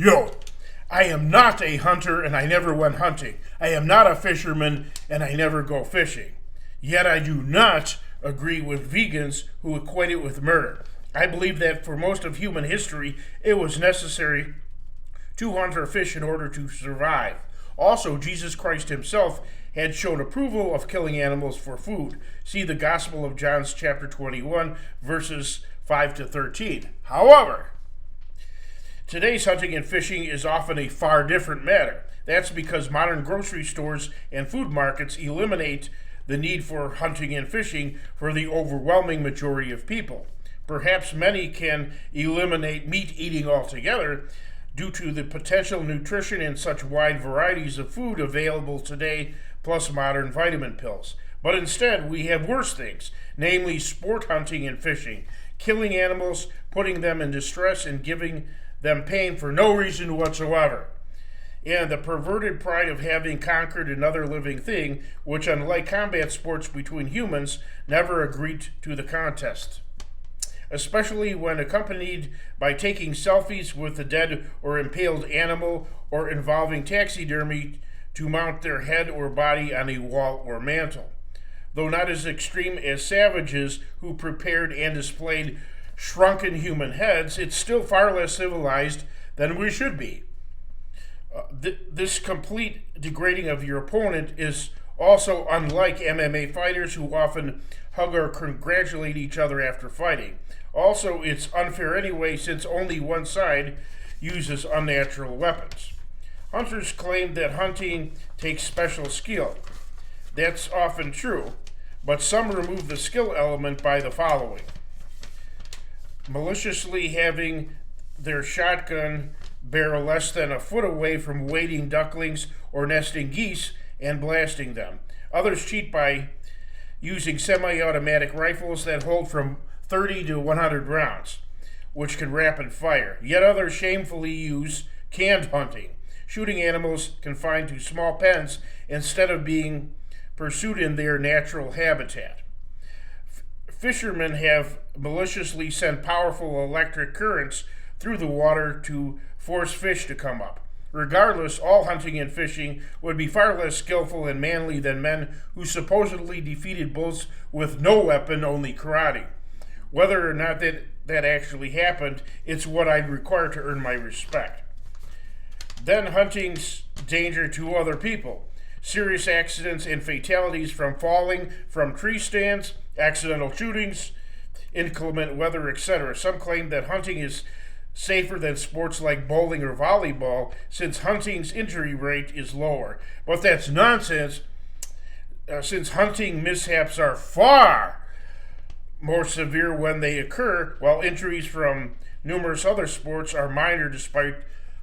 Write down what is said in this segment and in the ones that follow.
Yo, I am not a hunter and I never went hunting. I am not a fisherman and I never go fishing. Yet I do not agree with vegans who equate it with murder. I believe that for most of human history, it was necessary to hunt or fish in order to survive. Also, Jesus Christ himself had shown approval of killing animals for food. See the Gospel of John, chapter 21, verses 5 to 13. However, today's hunting and fishing is often a far different matter. That's because modern grocery stores and food markets eliminate the need for hunting and fishing for the overwhelming majority of people. Perhaps many can eliminate meat eating altogether due to the potential nutrition in such wide varieties of food available today, plus modern vitamin pills. But instead, we have worse things, namely sport hunting and fishing, killing animals, putting them in distress, and giving them pain for no reason whatsoever. And the perverted pride of having conquered another living thing, which, unlike combat sports between humans, never agreed to the contest. Especially when accompanied by taking selfies with the dead or impaled animal, or involving taxidermy to mount their head or body on a wall or mantle. Though not as extreme as savages who prepared and displayed shrunken human heads, it's still far less civilized than we should be. This complete degrading of your opponent is also unlike MMA fighters who often hug or congratulate each other after fighting. Also, it's unfair anyway since only one side uses unnatural weapons. Hunters claim that hunting takes special skill. That's often true, but some remove the skill element by the following: maliciously having their shotgun barrel less than a foot away from wading ducklings or nesting geese and blasting them. Others cheat by using semi-automatic rifles that hold from 30 to 100 rounds, which can rapid fire. Yet others shamefully use canned hunting, shooting animals confined to small pens instead of being pursued in their natural habitat. Fishermen have maliciously sent powerful electric currents through the water to force fish to come up. Regardless, all hunting and fishing would be far less skillful and manly than men who supposedly defeated bulls with no weapon, only karate. Whether or not that actually happened, it's what I'd require to earn my respect. Then hunting's danger to other people. Serious accidents and fatalities from falling from tree stands, accidental shootings, inclement weather, etc. Some claim that hunting is safer than sports like bowling or volleyball since hunting's injury rate is lower. But that's nonsense, since hunting mishaps are far more severe when they occur, while injuries from numerous other sports are minor despite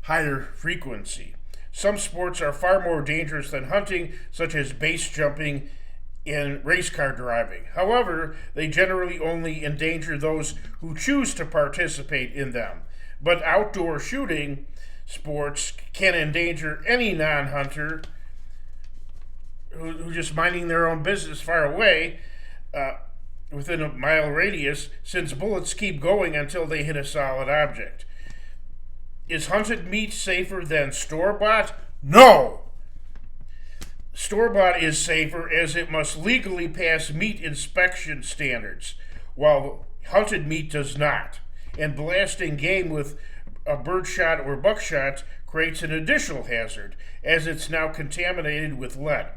higher frequency. Some sports are far more dangerous than hunting, such as base jumping and race car driving. However, they generally only endanger those who choose to participate in them. But outdoor shooting sports can endanger any non-hunter who's just minding their own business far away, within a mile radius, since bullets keep going until they hit a solid object. Is hunted meat safer than store-bought? No! Store-bought is safer as it must legally pass meat inspection standards, while hunted meat does not. And blasting game with a birdshot or buckshot creates an additional hazard, as it's now contaminated with lead.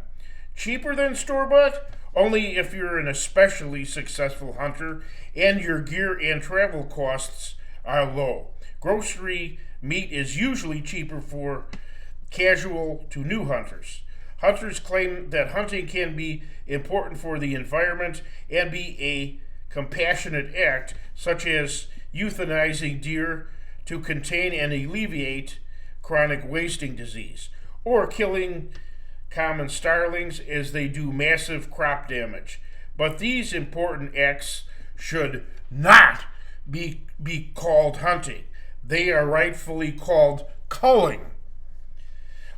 Cheaper than store-bought? Only if you're an especially successful hunter and your gear and travel costs are low. Grocery meat is usually cheaper for casual to new hunters. Hunters claim that hunting can be important for the environment and be a compassionate act, such as euthanizing deer to contain and alleviate chronic wasting disease, or killing common starlings as they do massive crop damage. But these important acts should not be called hunting. They are rightfully called culling.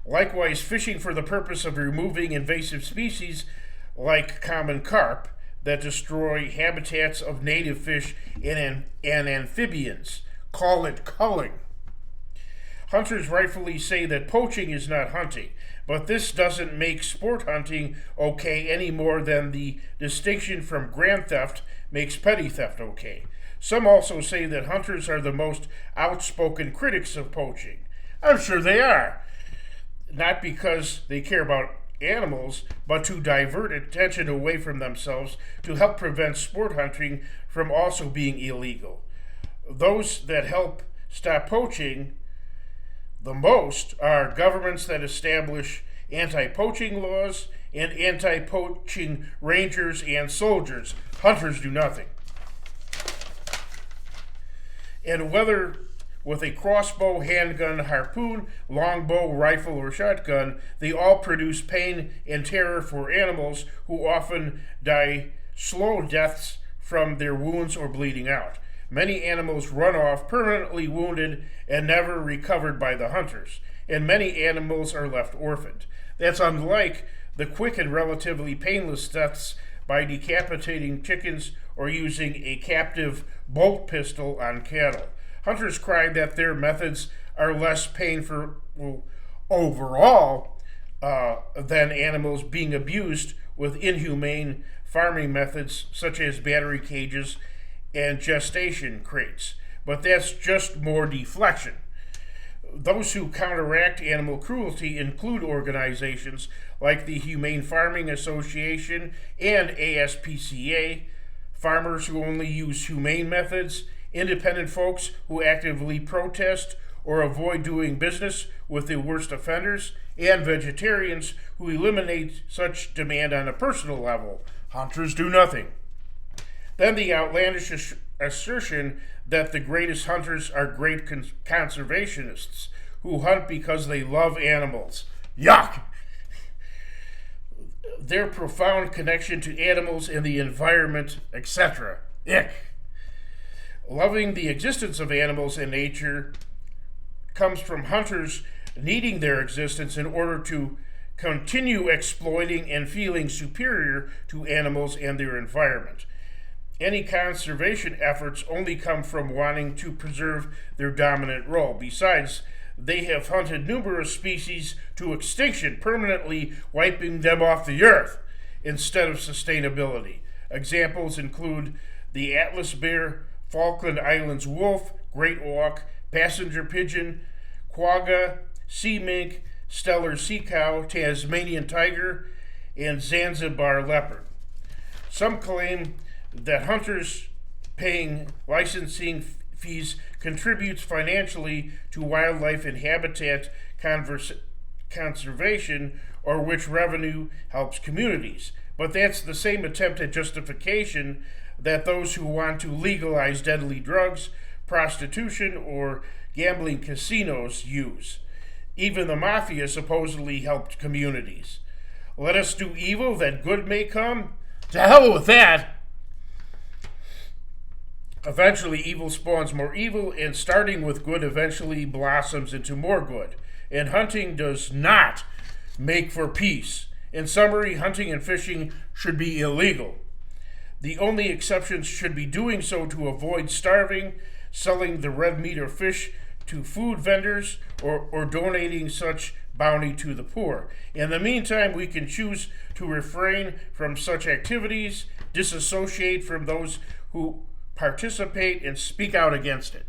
Likewise, fishing for the purpose of removing invasive species like common carp that destroy habitats of native fish and amphibians. Call it culling. Hunters rightfully say that poaching is not hunting, but this doesn't make sport hunting okay any more than the distinction from grand theft makes petty theft okay. Some also say that hunters are the most outspoken critics of poaching. I'm sure they are. Not because they care about animals, but to divert attention away from themselves to help prevent sport hunting from also being illegal. Those that help stop poaching the most are governments that establish anti-poaching laws and anti-poaching rangers and soldiers. Hunters do nothing. And whether with a crossbow, handgun, harpoon, longbow, rifle, or shotgun, they all produce pain and terror for animals who often die slow deaths from their wounds or bleeding out. Many animals run off permanently wounded and never recovered by the hunters, and many animals are left orphaned. That's unlike the quick and relatively painless deaths by decapitating chickens or using a captive bolt pistol on cattle. Hunters cry that their methods are less painful overall than animals being abused with inhumane farming methods such as battery cages and gestation crates. But that's just more deflection. Those who counteract animal cruelty include organizations like the Humane Farming Association and ASPCA, farmers who only use humane methods, independent folks who actively protest or avoid doing business with the worst offenders, and vegetarians who eliminate such demand on a personal level. Hunters do nothing. Then the outlandish assertion that the greatest hunters are great conservationists who hunt because they love animals. Yuck! Their profound connection to animals and the environment, etc. Ick! Loving the existence of animals in nature comes from hunters needing their existence in order to continue exploiting and feeling superior to animals and their environment. Any conservation efforts only come from wanting to preserve their dominant role. Besides, they have hunted numerous species to extinction, permanently wiping them off the earth instead of sustainability. Examples include the Atlas bear, Falkland Islands wolf, great auk, passenger pigeon, quagga, sea mink, Steller sea cow, Tasmanian tiger, and Zanzibar leopard. Some claim that hunters paying licensing fees contributes financially to wildlife and habitat conservation, or which revenue helps communities. But that's the same attempt at justification that those who want to legalize deadly drugs, prostitution, or gambling casinos use. Even the mafia supposedly helped communities. Let us do evil that good may come? To hell with that! Eventually, evil spawns more evil, and starting with good eventually blossoms into more good. And hunting does not make for peace. In summary, hunting and fishing should be illegal. The only exceptions should be doing so to avoid starving, selling the red meat or fish to food vendors, or donating such bounty to the poor. In the meantime, we can choose to refrain from such activities, disassociate from those who participate, and speak out against it.